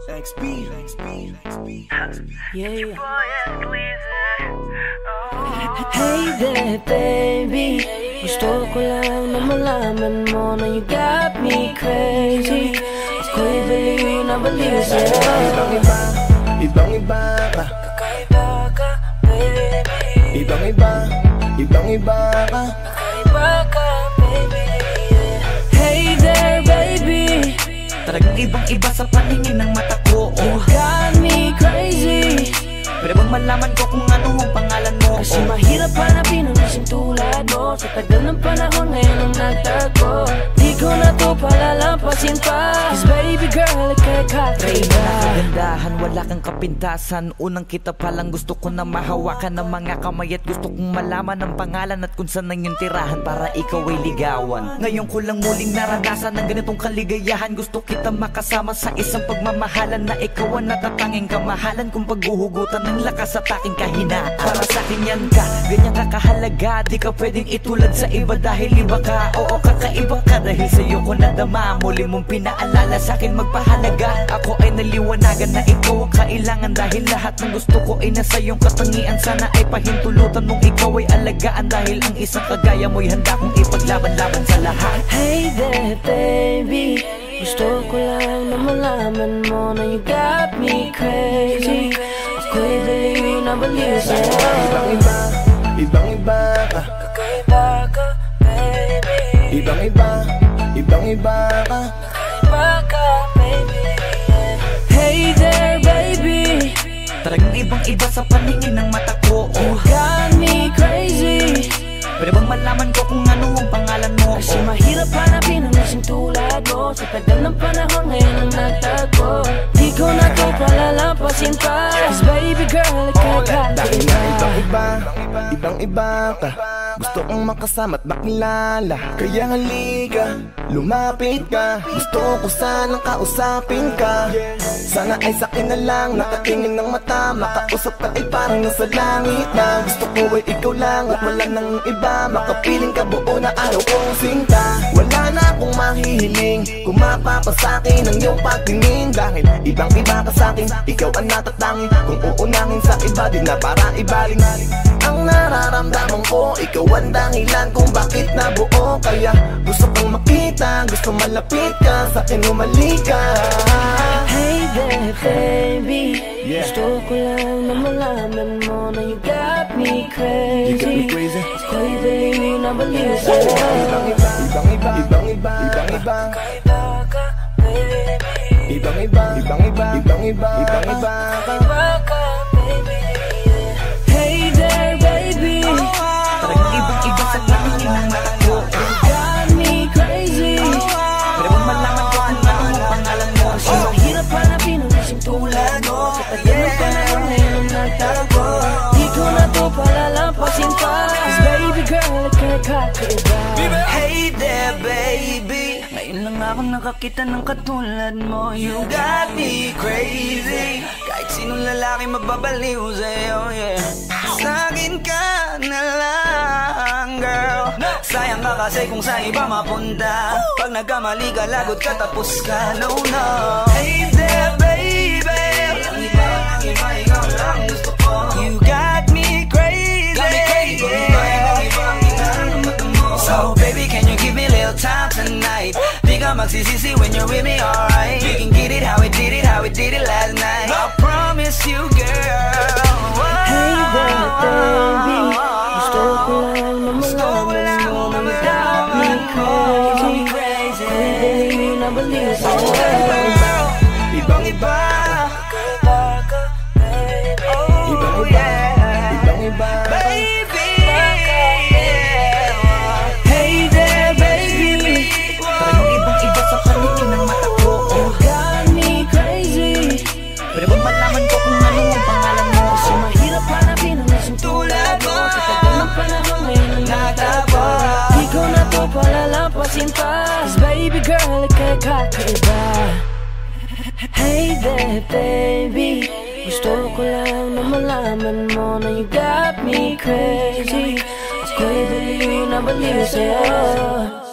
XP. Yeah. Hey there, baby. Gusto ko lang na malaman mo na you got me crazy. Ako'y baliw na baliw sa'yo. Ibang-iba ka. Kakaiba ka, baby. Ibang-iba ka. Kakaiba ka, baby. Hey there, baby. Talagang ibang-iba sa paningin ng mata ko. You got me crazy. Pwede bang malaman ko kung ano ang pangalan mo? Kasi mahirap hanapin ang isang tulad mo. Sa tagal ng panahon ngayon ang nagtago. Di ko na to palalampasin pa. Cause baby girl, ika'y Reyna kakaiba. na kagandahan, wala kang kapintasan. Unang kita palang gusto ko na mahawakan ng mga kamay. At gusto kong malaman ang pangalan at kung saan ang iyong tirahan para ikaw ay ligawan. Ngayon ko lang muling naranasan ng ganitong kaligayahan. Gusto kita makasama sa isang pagmamahalan na ikaw ang natatanging kamahalan kung paghuhugutan ng lakas at aking kahinaan. Para sa akin yan ka, ganyan ka kahalaga. Di ka pwedeng itulad sa iba dahil iba ka. Oo, kakaiba ka dahil sa'yo ko nadama. Muli mong pinaalala sa akin magpahalaga. Ako ay naliwanagan na ikaw ang kailangan. Dahil lahat ng gusto ko ay nasa iyong katangian. Sana ay pahintulutan mong ikaw ay alagaan. Dahil ang isang kagaya mo'y handa kong ipaglaban-laban sa lahat. Hey there, baby. Gusto ko lang na malaman mo na you got me crazy. Ako'y baliw na baliw sa'yo. Ibang-iba ka. Kakaiba ka, baby. Ibang-iba ka. Kakaiba ka, baby. Hey there, baby. Talagang ibang-iba sa paningin ng mata ko. You got me crazy. Pwede bang malaman ko kung ano ang pangalan mo? Kasi mahirap hanapin ang isang tulad mo. Sa tagal ng panahon ngayon ang nagtago. Di ko na to palalampasin pa. Cause baby girl, ika'y Dahil na kakaiba. ibang-iba ka. Gusto kong makasama at makilala. Kaya halika, lumapit ka. Gusto ko sanang kausapin ka. Sana ay sakin na lang, nakatingin ng mata. Makausap ka ay parang nasa langit na. Gusto ko ay ikaw lang at wala nang iba. Makapiling ka buo na araw kong sinta. Wala na akong mahihiling kung mapapasakin ang iyong pagtingin. Dahil ibang-iba ka sakin, ikaw ang natatangin. Kung uunangin sa iba, di na para ibaling. Ang nararamdaman ko, ikaw ang dahilan kung bakit nabuo. Kaya gusto kong makita, gusto malapit ka, sa akin umalika. Hey there, baby. Yeah. Gusto ko lang na malaman mo na you got me crazy. You got me crazy. Ako'y baliw na baliw sa'yo. Ibang-iba ka. Kakaiba ka, baby. Ibang-iba ka. Kakaiba ka, baby. Hey there, baby. Talagang ibang-iba sa paningin ng mata ko. You got me crazy. Pwede bang malaman ko kung ano ang pangalan mo? Kasi mahirap hanapin ang isang tulad mo. Sa tagal ng panahon ngayon ang nagtago. Di ko na to palalampasin pa. Cause baby girl, ika'y kakaiba. Hey there, baby. Ngayon lang ako nakakita ng katulad mo. You got me crazy. Kahit sinong lalaki mababaliw sa'yo, yeah. Sa'kin ka na lang, girl. Sayang ka kasi kung sa iba mapunta. Pag nagkamali ka, lagot ka, tapos ka. No, no. Hey there, baby. Ang iba, ikaw lang gusto ko. You got me crazy. So baby, can you give me a little time tonight? Di ka magsisisi when you're with me, alright? We can get it how we did it last night. I promise you, girl. Hey there, baby. Gusto ko lang na malaman mo na you got me crazy. Ako'y baliw na baliw sa'yo. Ibang-iba. Kakaiba ka, baby. Oh yeah. Ibang-iba ka. Baby. Hey there, baby. Talagang ibang-iba sa paningin ng mata ko. You got me crazy. Pwede bang malaman ko kung ano ang pangalan mo? Kasi mahirap hanapin ang isang tulad mo. Sa tagal ng panahon ngayon ang nagtago. Di ko na to palalampasin pa. Cause baby girl, ika'y kakaiba. Hey there, baby. Gusto ko lang na malaman mo na you got me crazy. Ako'y baliw na baliw sa'yo.